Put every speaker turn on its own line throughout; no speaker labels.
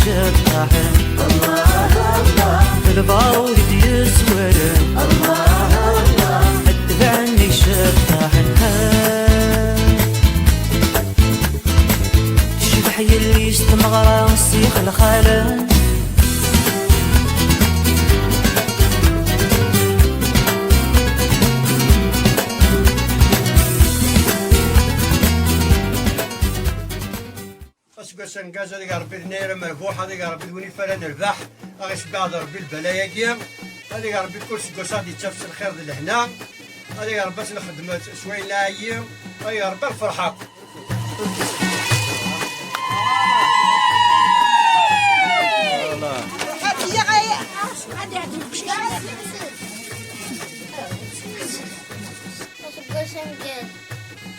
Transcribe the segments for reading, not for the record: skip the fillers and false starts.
شطحن الله الله البارود يزورن الله الله اتبعني شطحن الشبح يلي استمغرى السيخ الخالن
سنقاز هذيك ربي ثنايا مربوح هذيك ربي وني فرد البح غيش بعض ربي البلايا كيا هذيك ربي كل سكوس غادي تشافس الخير لهنا هذيك ربي نخدم شويه لايم هذيك ربي الفرحه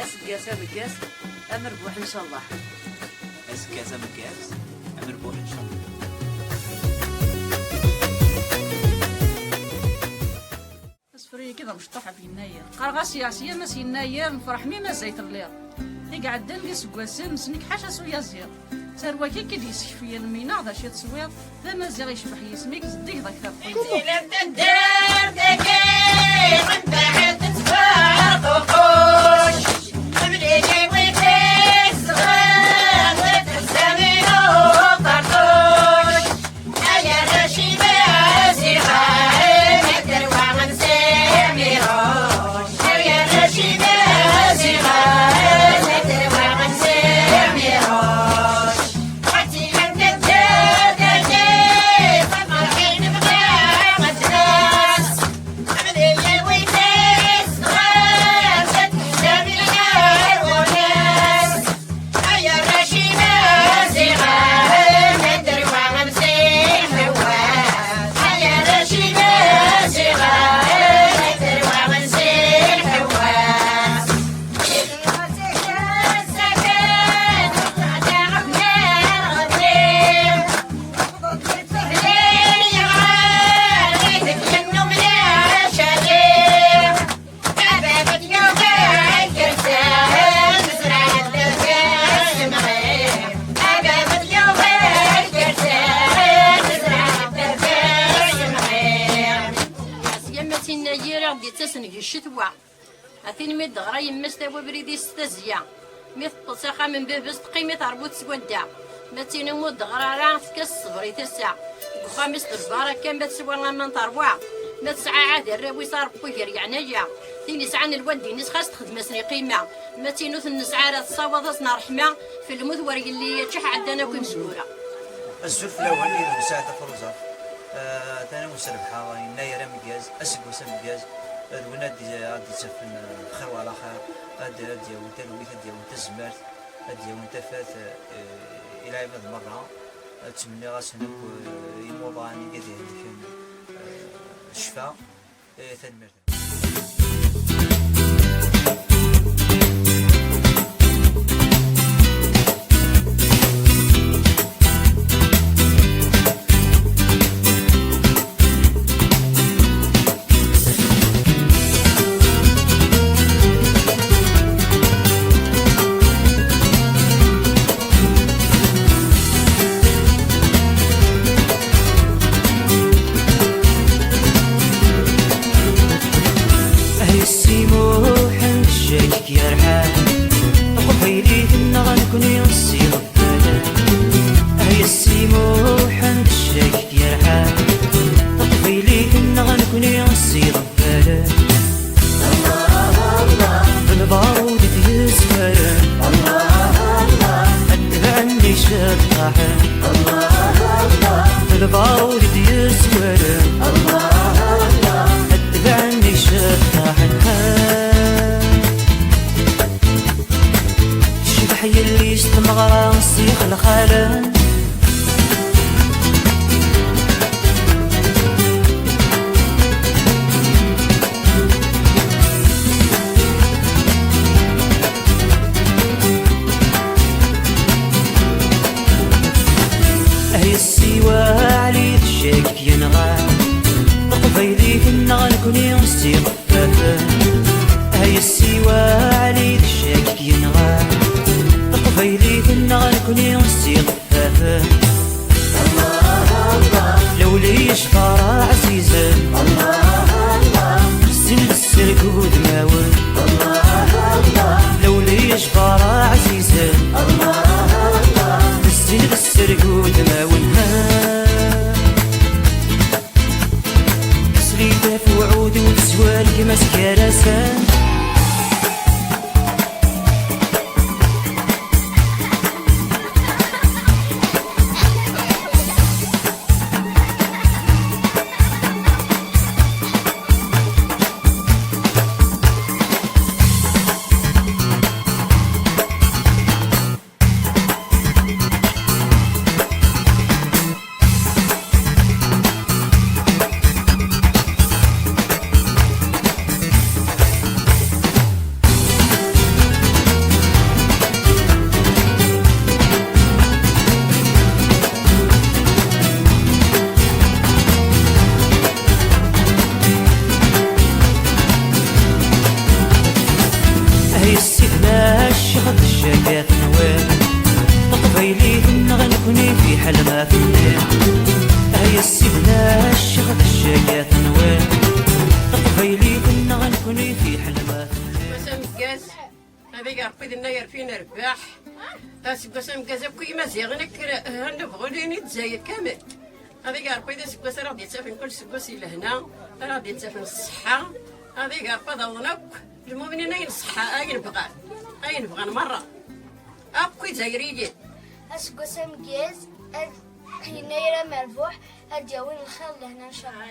اسقاس مقاس مربوح ان شاء الله
اسقاس مقاس مربوح ان شاء الله
اسفري كذا مشطحه في الناير قرغا سياسيه ما سيناير نفرح ميما زيت الليل اللي قاعد اللي سكواسم سنك حاشا سويا زير سروا كي كدي يسفي المينا ذا شي تصوير ذا مازال يشبح يسميك زديك ذاك تاع
تسنق الشتوى أثين ميد غرا يمس توا بريدي ستزيا ميث طساخا من بابس تقيمة تربوت سكوندا ما تينمو دغرا راه تكس صبري تسع وخامس البارة كان بتسوى من تربوع ما تسعى عاد الراوي صار بوكر يعني جا تيني سعان الوالدي ناس خاص تخدم سني قيمة ما تينوث النسعى راه تصاوض صنا رحمة في المذور اللي تشح عندنا كل سهولة
الزلف الاول اللي ساعه فروزه ثاني مسربحه نايره مقاز اسقوس مقاز الولاد غادي تسفن خير ولا خير هادي وانت الويث هادي وانت الزمارت هادي وانت فات الى عباد مره تمني غاسنك يموضاني كذا كان الشفاء تنمرت
البارود يزورن الله الله اتبعني شطحن الشبح يلي استمغرى السيخ الخالن كوني نسي غفافا هاي السوا علي الشاكك ينغى قبيلي كنا كوني نسي غفافا ذا السرقود ما ونهار سريدة في وعود وتسوال كما سكراسان شغل الشقات نوال طفيلي غنكوني في حل ما في الليل هيا السبنا شغل الشقات نوال طفيلي غنكوني في حل ما في الليل
قسم الكاس هذيك ربي الناير فينا رباح قسم الكاس كي ما زيغنك نبغوا لي نتزايد كامل هذيك ربي ذا سكواس راه يتسافن كل سكواس لهنا راه يتسافن الصحة هذيك ربي ضونك المؤمنين أين الصحة أين بغى مرة أبقي زايريجي
أسكو سمجيز هنايرة مربوح أديوين الخير لهنا إن شاء الله.